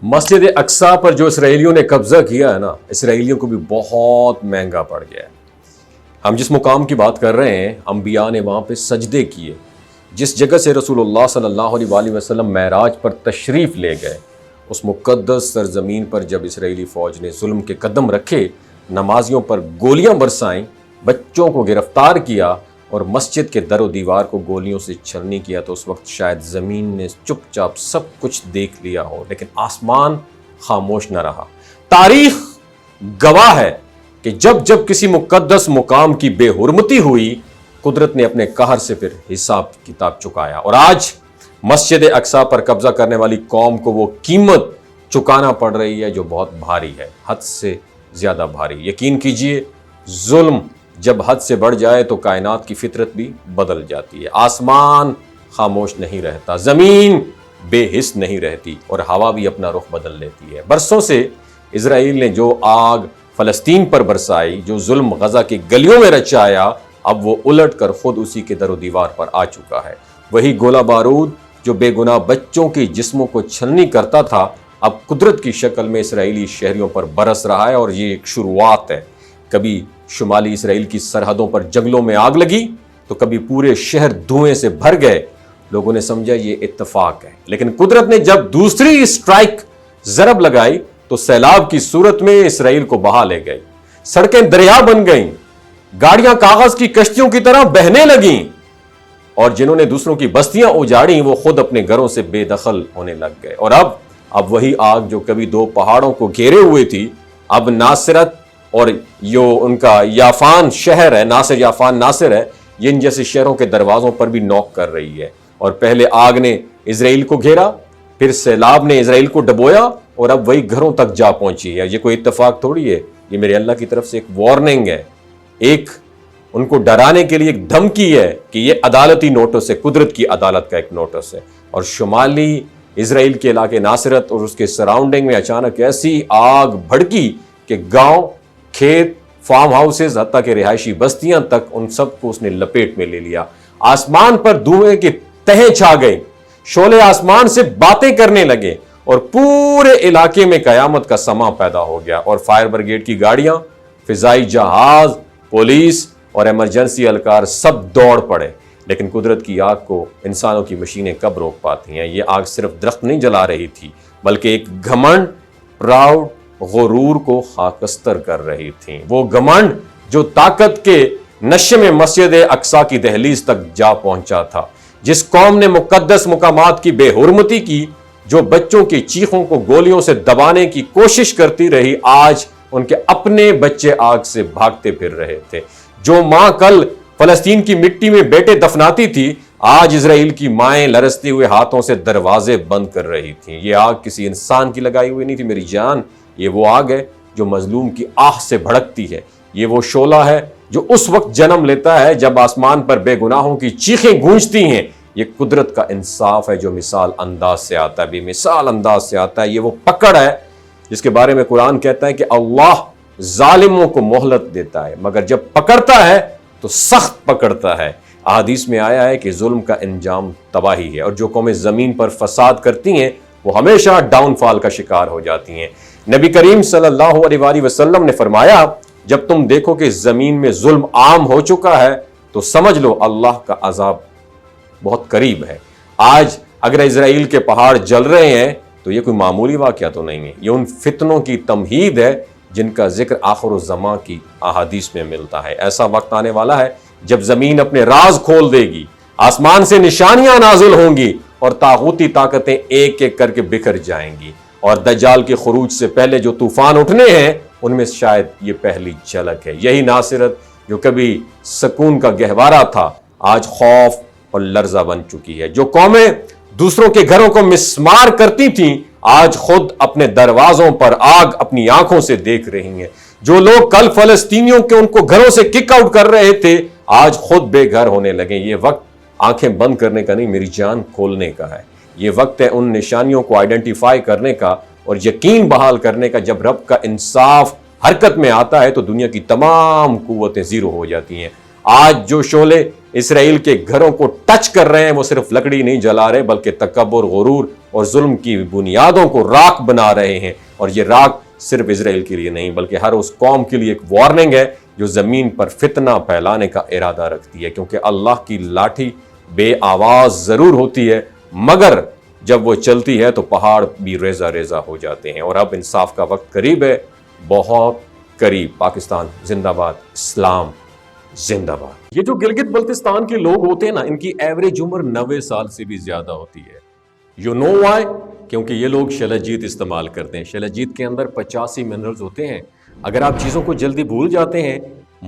مسجد اقصی پر جو اسرائیلیوں نے قبضہ کیا ہے نا، اسرائیلیوں کو بھی بہت مہنگا پڑ گیا ہے۔ ہم جس مقام کی بات کر رہے ہیں، انبیاء نے وہاں پہ سجدے کیے۔ جس جگہ سے رسول اللہ صلی اللہ علیہ وآلہ وسلم معراج پر تشریف لے گئے، اس مقدس سرزمین پر جب اسرائیلی فوج نے ظلم کے قدم رکھے، نمازیوں پر گولیاں برسائیں، بچوں کو گرفتار کیا اور مسجد کے در و دیوار کو گولیوں سے چھلنی کیا، تو اس وقت شاید زمین نے چپ چاپ سب کچھ دیکھ لیا ہو، لیکن آسمان خاموش نہ رہا۔ تاریخ گواہ ہے کہ جب جب کسی مقدس مقام کی بے حرمتی ہوئی، قدرت نے اپنے قہر سے پھر حساب کتاب چکایا، اور آج مسجد اقصی پر قبضہ کرنے والی قوم کو وہ قیمت چکانا پڑ رہی ہے جو بہت بھاری ہے، حد سے زیادہ بھاری۔ یقین کیجئے، ظلم جب حد سے بڑھ جائے تو کائنات کی فطرت بھی بدل جاتی ہے۔ آسمان خاموش نہیں رہتا، زمین بے حس نہیں رہتی، اور ہوا بھی اپنا رخ بدل لیتی ہے۔ برسوں سے اسرائیل نے جو آگ فلسطین پر برسائی، جو ظلم غزہ کی گلیوں میں رچایا، اب وہ الٹ کر خود اسی کے در و دیوار پر آ چکا ہے۔ وہی گولہ بارود جو بے گناہ بچوں کے جسموں کو چھلنی کرتا تھا، اب قدرت کی شکل میں اسرائیلی شہریوں پر برس رہا ہے، اور یہ ایک شروعات ہے۔ کبھی شمالی اسرائیل کی سرحدوں پر جنگلوں میں آگ لگی تو کبھی پورے شہر دھوئیں سے بھر گئے۔ لوگوں نے سمجھا یہ اتفاق ہے، لیکن قدرت نے جب دوسری اسٹرائک ضرب لگائی تو سیلاب کی صورت میں اسرائیل کو بہا لے گئی۔ سڑکیں دریا بن گئیں، گاڑیاں کاغذ کی کشتیوں کی طرح بہنے لگیں، اور جنہوں نے دوسروں کی بستیاں اجاڑیں وہ خود اپنے گھروں سے بے دخل ہونے لگ گئے۔ اور اب وہی آگ جو کبھی دو پہاڑوں کو گھیرے ہوئے تھی، اب ناصرت اور جو ان کا یافان شہر ہے، ناصر یافان ناصر ہے، یہ ان جیسے شہروں کے دروازوں پر بھی نوک کر رہی ہے۔ اور پہلے آگ نے اسرائیل کو گھیرا، پھر سیلاب نے اسرائیل کو ڈبویا، اور اب وہی گھروں تک جا پہنچی ہے۔ یہ کوئی اتفاق تھوڑی ہے، یہ میرے اللہ کی طرف سے ایک وارننگ ہے، ایک ان کو ڈرانے کے لیے ایک دھمکی ہے کہ یہ عدالتی نوٹس ہے، قدرت کی عدالت کا ایک نوٹس ہے۔ اور شمالی اسرائیل کے علاقے ناصرت اور اس کے سراؤنڈنگ میں اچانک ایسی آگ بھڑکی کہ گاؤں، کھیت، فارم ہاؤسز، حتیٰ کہ رہائشی بستیاں تک، ان سب کو اس نے لپیٹ میں لے لیا۔ آسمان پر دھوئیں کی تہیں چھا گئی، شعلے آسمان سے باتیں کرنے لگے، اور پورے علاقے میں قیامت کا سماں پیدا ہو گیا، اور فائر بریگیڈ کی گاڑیاں، فضائی جہاز، پولیس اور ایمرجنسی اہلکار سب دوڑ پڑے۔ لیکن قدرت کی آگ کو انسانوں کی مشینیں کب روک پاتی ہیں؟ یہ آگ صرف درخت نہیں جلا رہی تھی، بلکہ ایک گھمنڈ، پراؤڈ، غرور کو خاکستر کر رہی تھیں۔ وہ گھمنڈ جو طاقت کے نشے میں مسجد اقصی کی دہلیز تک جا پہنچا تھا۔ جس قوم نے مقدس مقامات کی بے حرمتی کی، جو بچوں کی چیخوں کو گولیوں سے دبانے کی کوشش کرتی رہی، آج ان کے اپنے بچے آگ سے بھاگتے پھر رہے تھے۔ جو ماں کل فلسطین کی مٹی میں بیٹے دفناتی تھی، آج اسرائیل کی مائیں لرزتے ہوئے ہاتھوں سے دروازے بند کر رہی تھیں۔ یہ آگ کسی انسان کی لگائی ہوئی نہیں تھی میری جان، یہ وہ آگ ہے جو مظلوم کی آہ سے بھڑکتی ہے۔ یہ وہ شعلہ ہے جو اس وقت جنم لیتا ہے جب آسمان پر بے گناہوں کی چیخیں گونجتی ہیں۔ یہ قدرت کا انصاف ہے جو مثال انداز سے آتا ہے، بے مثال انداز سے آتا ہے۔ یہ وہ پکڑ ہے جس کے بارے میں قرآن کہتا ہے کہ اللہ ظالموں کو مہلت دیتا ہے، مگر جب پکڑتا ہے تو سخت پکڑتا ہے۔ احادیث میں آیا ہے کہ ظلم کا انجام تباہی ہے، اور جو قومیں زمین پر فساد کرتی ہیں وہ ہمیشہ ڈاؤن فال کا شکار ہو جاتی ہیں۔ نبی کریم صلی اللہ علیہ وآلہ وسلم نے فرمایا، جب تم دیکھو کہ زمین میں ظلم عام ہو چکا ہے تو سمجھ لو اللہ کا عذاب بہت قریب ہے۔ آج اگر اسرائیل کے پہاڑ جل رہے ہیں تو یہ کوئی معمولی واقعہ تو نہیں ہے، یہ ان فتنوں کی تمہید ہے جن کا ذکر آخر الزمان کی احادیث میں ملتا ہے۔ ایسا وقت آنے والا ہے جب زمین اپنے راز کھول دے گی، آسمان سے نشانیاں نازل ہوں گی، اور طاغوتی طاقتیں ایک ایک کر کے بکھر جائیں گی، اور دجال کے خروج سے پہلے جو طوفان اٹھنے ہیں ان میں شاید یہ پہلی جھلک ہے۔ یہی ناصرت جو کبھی سکون کا گہوارہ تھا، آج خوف اور لرزہ بن چکی ہے۔ جو قومیں دوسروں کے گھروں کو مسمار کرتی تھیں، آج خود اپنے دروازوں پر آگ اپنی آنکھوں سے دیکھ رہی ہیں۔ جو لوگ کل فلسطینیوں کے ان کو گھروں سے کک آؤٹ کر رہے تھے، آج خود بے گھر ہونے لگے۔ یہ وقت آنکھیں بند کرنے کا نہیں، میری جان کھولنے کا ہے۔ یہ وقت ہے ان نشانیوں کو آئیڈینٹیفائی کرنے کا اور یقین بحال کرنے کا۔ جب رب کا انصاف حرکت میں آتا ہے تو دنیا کی تمام قوتیں زیرو ہو جاتی ہیں۔ آج جو شعلے اسرائیل کے گھروں کو ٹچ کر رہے ہیں وہ صرف لکڑی نہیں جلا رہے، بلکہ تکبر، غرور اور ظلم کی بنیادوں کو راکھ بنا رہے ہیں. اور یہ راکھ صرف اسرائیل کے لیے نہیں بلکہ ہر اس قوم کے لیے ایک وارننگ ہے جو زمین پر فتنہ پھیلانے کا ارادہ رکھتی ہے, کیونکہ اللہ کی لاٹھی بے آواز ضرور ہوتی ہے مگر جب وہ چلتی ہے تو پہاڑ بھی ریزہ ریزہ ہو جاتے ہیں. اور اب انصاف کا وقت قریب ہے, بہت قریب. پاکستان زندہ باد, اسلام زندہ باد. یہ جو گلگت بلتستان کے لوگ ہوتے ہیں نا, ان کی ایوریج عمر 90 سال سے بھی زیادہ ہوتی ہے. You know why? کیونکہ یہ لوگ شلجیت استعمال کرتے ہیں. شلجیت کے اندر 85 منرلز ہوتے ہیں. اگر آپ چیزوں کو جلدی بھول جاتے ہیں,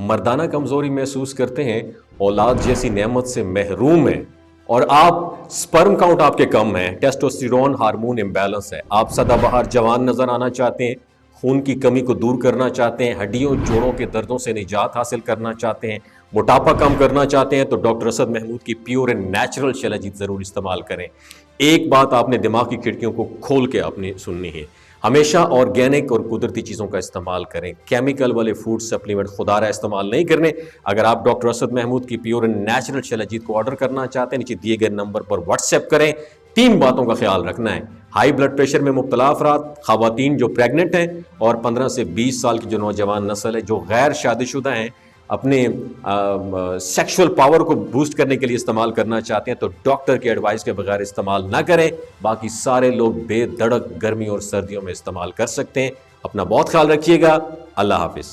مردانہ کمزوری محسوس کرتے ہیں, اولاد جیسی نعمت سے محروم ہیں, اور آپ سپرم کاؤنٹ آپ کے کم ہیں, ٹیسٹوسٹیرون ہارمون امبیلنس ہے, آپ سدا بہار جوان نظر آنا چاہتے ہیں, خون کی کمی کو دور کرنا چاہتے ہیں, ہڈیوں جوڑوں کے دردوں سے نجات حاصل کرنا چاہتے ہیں, موٹاپا کم کرنا چاہتے ہیں, تو ڈاکٹر اسد محمود کی پیور اینڈ نیچرل شلجیت ضرور استعمال کریں. ایک بات آپ نے دماغ کی کھڑکیوں کو کھول کے اپنی سننی ہے, ہمیشہ آرگینک اور قدرتی چیزوں کا استعمال کریں. کیمیکل والے فوڈ سپلیمنٹ خدا رہا استعمال نہیں کرنے. اگر آپ ڈاکٹر اسد محمود کی پیور اینڈ نیچرل شلجیت کو آرڈر کرنا چاہتے ہیں, نیچے دیے گئے نمبر پر واٹس ایپ کریں. 3 باتوں کا خیال رکھنا ہے: ہائی بلڈ پریشر میں مبتلا افراد, خواتین جو پریگننٹ ہیں, اور 15 سے 20 سال کی جو نوجوان نسل ہے جو غیر شادی شدہ ہیں, اپنے سیکشول پاور کو بوسٹ کرنے کے لیے استعمال کرنا چاہتے ہیں, تو ڈاکٹر کے ایڈوائس کے بغیر استعمال نہ کریں. باقی سارے لوگ بے دھڑک گرمی اور سردیوں میں استعمال کر سکتے ہیں. اپنا بہت خیال رکھیے گا. اللہ حافظ.